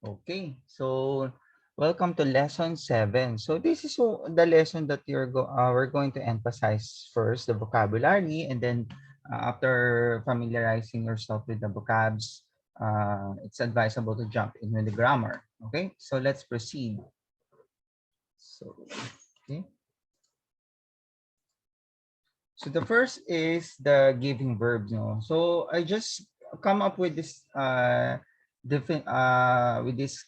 Okay, so welcome to lesson 7. So this is the lesson that we're going to emphasize first the vocabulary, and then after familiarizing yourself with the vocabs, it's advisable to jump in with the grammar. Okay, so let's proceed. So okay, so the first is the giving verbs. No, so I just come up with this different with this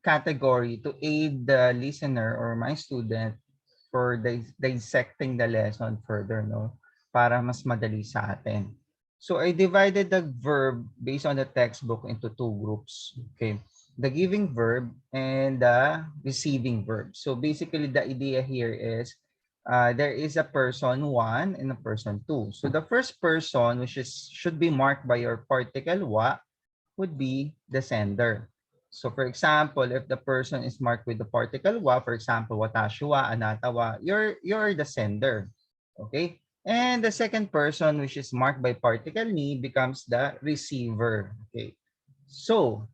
category to aid the listener or my student for dissecting the lesson further, no? Para mas madali sa atin. So I divided the verb based on the textbook into two groups. Okay. The giving verb and the receiving verb. So basically the idea here is there is a person one and a person two. So the first person, which is should be marked by your particle wa, would be the sender. So for example, if the person is marked with the particle wa, for example, watashi wa, anata wa, you're the sender. Okay? And the second person, which is marked by particle ni, becomes the receiver. Okay. So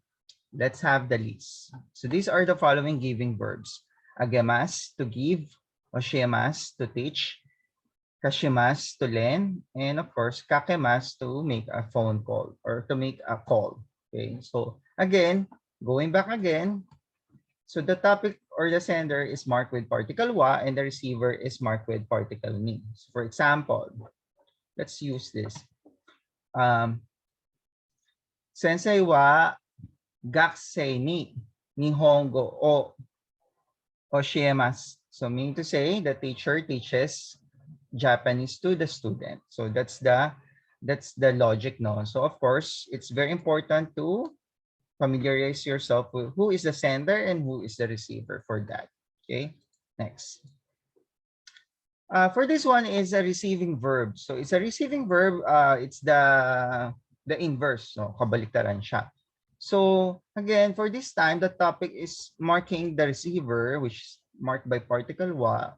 let's have the list. So these are the following giving verbs. Agemas, to give. Oshimas, to teach. Kashimas, to lend. And of course, kakemas, to make a phone call or to make a call. Okay, so again, going back again, so the topic or the sender is marked with particle wa and the receiver is marked with particle ni. So for example, let's use this. Sensei wa gakusei ni nihongo o oshiemasu. So meaning to say the teacher teaches Japanese to the student. So that's the logic, no? So of course, it's very important to familiarize yourself with who is the sender and who is the receiver for that. Okay, next. For this one is a receiving verb. So it's a receiving verb. It's the inverse. No, kabaliktaran siya. So again, for this time, the topic is marking the receiver, which is marked by particle wa,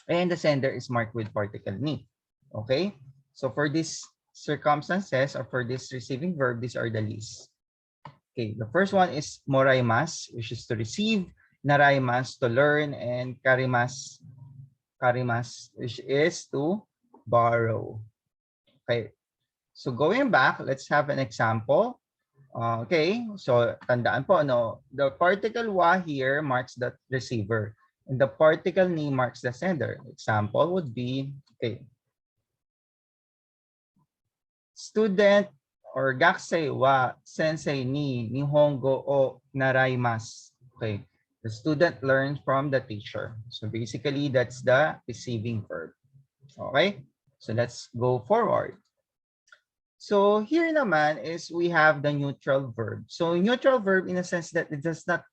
and the sender is marked with particle ni. Okay, so for these circumstances or for this receiving verb, these are the least. Okay, the first one is moraimas, which is to receive, naraimas, to learn, and karimas, which is to borrow. Okay, so going back, let's have an example. Okay, so tandaan po, no, the particle wa here marks the receiver, and the particle ni marks the sender. Example would be, okay, student or gakusei wa sensei ni nihongo o naraimasu. Okay, the student learns from the teacher. So basically, that's the receiving verb. Okay, so let's go forward. So here naman is we have the neutral verb. So neutral verb in a sense that it does not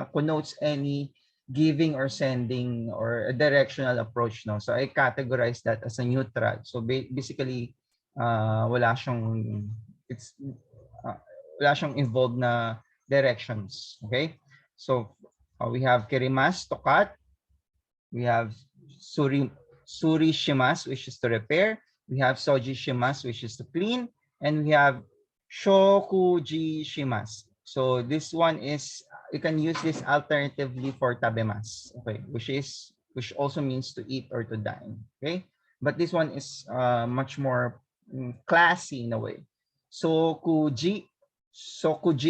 connotes any giving or sending or a directional approach. No, so I categorize that as a neutral. So basically, wala siyang wala siyang involved na directions. Okay, so we have kirimas to cut. We have suri shimas, which is to repair. We have soji shimas, which is to clean, and we have shokuji shimas. So this one is, you can use this alternatively for tabemas, okay, which also means to eat or to dine, okay. But this one is much more classy in a way. Sokuji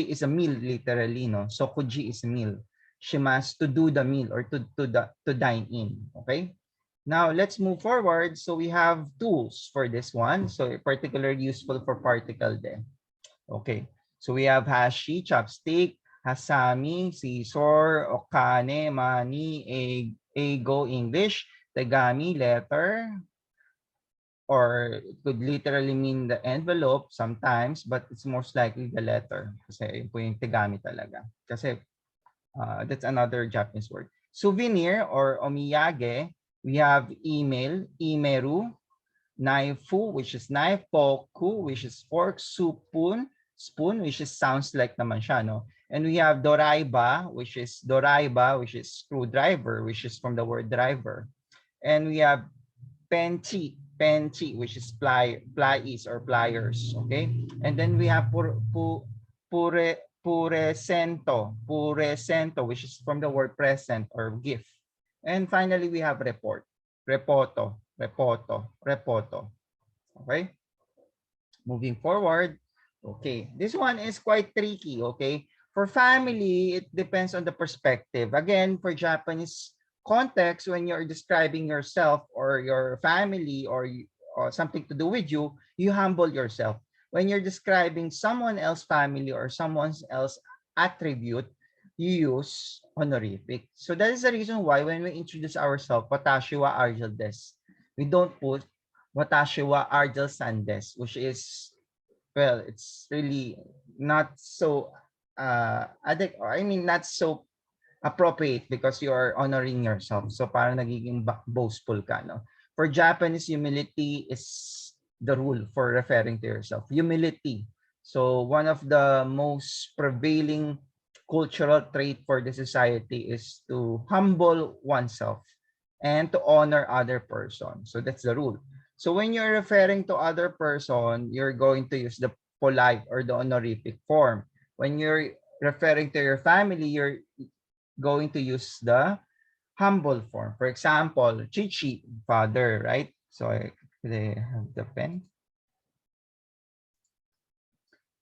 is a meal, literally, no. Sokuji is a meal. Shimas, to do the meal or to dine in, okay. Now let's move forward. So we have tools for this one. So particularly useful for particle then. Okay. So we have hashi, chopstick, hasami, scissor, okane, mani, ego, English, tegami, letter, or it could literally mean the envelope sometimes, but it's most likely the letter. Kasi po yung tegami talaga. Kasi that's another Japanese word. Souvenir or omiyage, we have email, imeru, knifeu, which is knife, poku, which is fork, spoon, which is sounds like naman siya, no? And we have doraiba, which is screwdriver, which is from the word driver. And we have penchi, which is pliers or pliers, okay? And then we have pure, puresento, which is from the word present or gift. And finally, we have report, repoto. Okay? Moving forward, okay. This one is quite tricky, okay? For family, it depends on the perspective. Again, for Japanese context, when you're describing yourself or your family or something to do with you humble yourself. When you're describing someone else's family or someone else attribute, you use honorific. So that is the reason why when we introduce ourselves, watashi wa arjel desu, we don't put watashi wa arjel san desu, which is, well, it's really not so I mean not so appropriate because you are honoring yourself. So parang nagiging boastful ka, no? For Japanese, humility is the rule for referring to yourself. Humility. So one of the most prevailing cultural trait for the society is to humble oneself and to honor other person. So that's the rule. So when you're referring to other person, you're going to use the polite or the honorific form. When you're referring to your family, you're going to use the humble form. For example, Chichi, father, right? So I have the pen.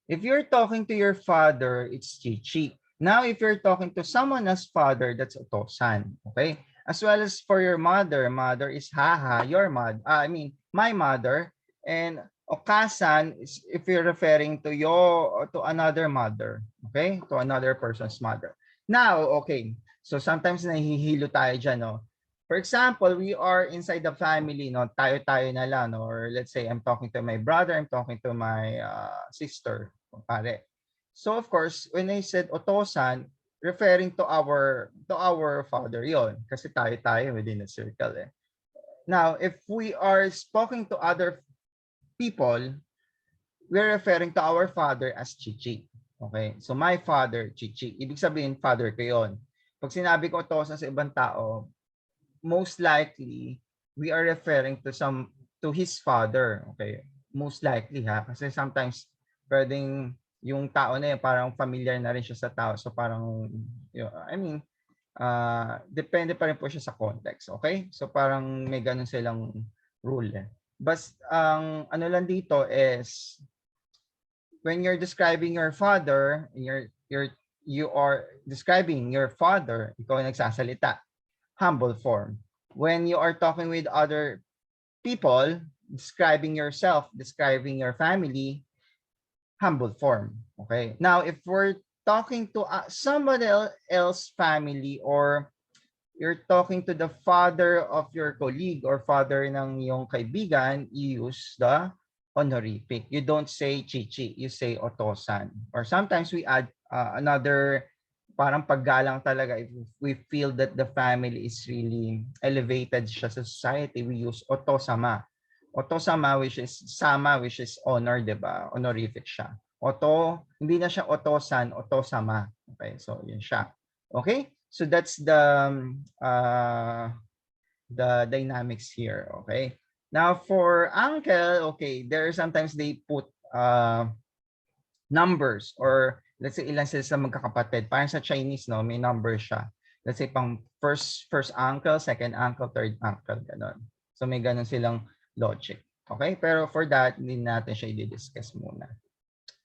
If you're talking to your father, it's Chichi. Now, if you're talking to someone as father, that's Otosan. Okay? As well as for your mother, mother is Haha, your mother. I mean, my mother. And Okasan is if you're referring to your to another mother. Okay? To another person's mother. Now, okay. So sometimes nahihilo tayo dyan, no? For example, we are inside the family, no? Tayo-tayo na lang, no? Or let's say I'm talking to my brother, I'm talking to my sister, pare. So of course, when I said otosan, referring to our father 'yon, kasi tayo-tayo within a circle eh. Now, if we are speaking to other people, we're referring to our father as Chichi. Okay? So my father, Chichi. Ibig sabihin, father ko 'yon. Pag sinabi ko otosan sa ibang tao, most likely we are referring to his father. Okay, most likely ha, kasi sometimes pwedeng yung tao na yun parang familiar na rin siya sa tao, so parang I mean depende pa rin po siya sa context. Okay, so parang may ganun silang rule eh. But ang ano lang dito is when you're describing your father, you are describing your father, ikaw ang nagsasalita, humble form. When you are talking with other people, describing yourself, describing your family, humble form. Okay. Now, if we're talking to somebody else family, or you're talking to the father of your colleague or father ng iyong kaibigan, you use the honorific. You don't say chichi, you say otosan. Or sometimes we add another parang paggalang talaga. If we feel that the family is really elevated siya sa society, we use otosama. Otosama, which is sama, which is honor, diba? Honorific siya. Oto, hindi na siya otosan, otosama. Okay, so yun siya. Okay, so that's the dynamics here. Okay, now for uncle, okay, there sometimes they put numbers, or let's say ilan sila sa magkakapatid. Parang sa Chinese, no, may number siya. Let's say pang first uncle, second uncle, third uncle, ganon. So may ganon silang logic. Okay, pero for that, hindi natin siya i-discuss muna.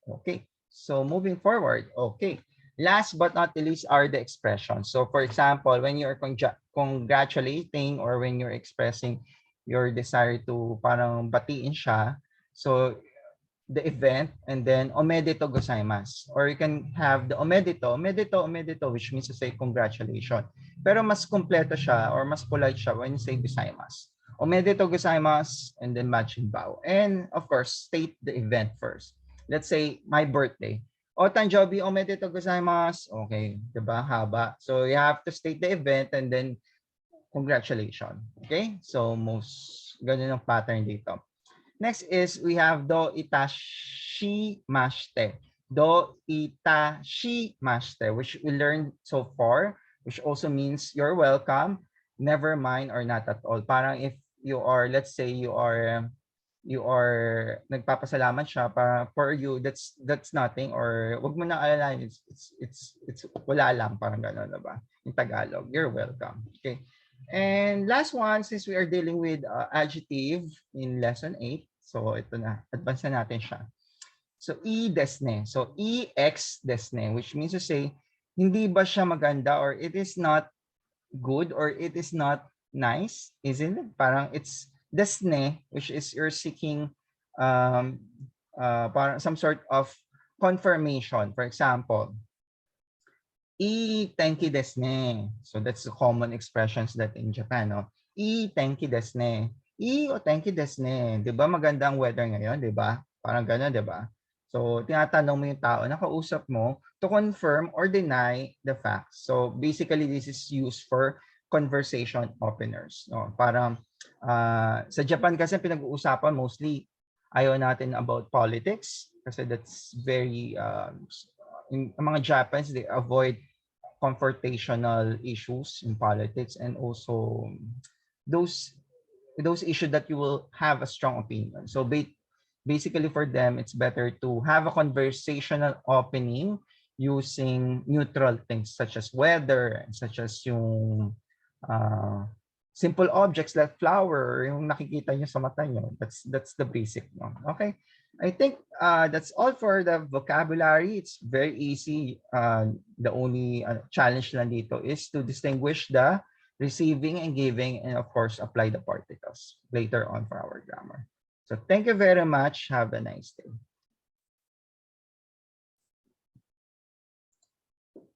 Okay, so moving forward, okay. Last but not the least are the expressions. So for example, when you're congratulating or when you're expressing your desire to parang batiin siya, so the event, and then omedeto gozaimasu. Or you can have the omedeto, which means to say congratulations. Pero mas kompleto siya or mas polite siya when you say gozaimasu. Omedeto gozaimasu, and then matching bow. And of course, state the event first. Let's say my birthday. O tanjobi omedeto gozaimasu. Okay, diba? Haba. So you have to state the event and then congratulations. Okay? So most ganun ang pattern dito. Next is we have do itashimashite. Do itashimashite, which we learned so far, which also means you're welcome, never mind, or not at all. Parang if you are, let's say you are you are nagpapasalamat siya para for you, that's nothing, or wag mo na alalahanin, it's wala lang, parang gano'n, diba? In Tagalog, you're welcome. Okay. And last one, since we are dealing with adjective in lesson 8, so ito na, advance na natin siya. So, desne. So, ex desne, which means to say, hindi ba siya maganda, or it is not good, or it is not nice, isn't it? Parang it's desne, which is you're seeking um, parang some sort of confirmation. For example, tenki desu ne. So that's the common expressions that in Japan, no? Tenki desu ne. Tenki desu ne. 'Di ba maganda ang weather ngayon, 'di ba? Parang gano'n, 'di ba? So tinatanong mo yung tao na kausap mo to confirm or deny the facts. So basically this is used for conversation openers, no? Parang sa Japan kasi pinag-uusapan mostly, ayaw natin about politics kasi that's very in mga Japanese, they avoid confrontational issues in politics, and also those those issues that you will have a strong opinion. So basically for them, it's better to have a conversational opening using neutral things such as weather, such as yung uh, simple objects like flower, yung nakikita nyo sa mata nyo. That's the basic. No? Okay. I think that's all for the vocabulary. It's very easy. The only challenge lang dito is to distinguish the receiving and giving, and of course, apply the particles later on for our grammar. So thank you very much. Have a nice day.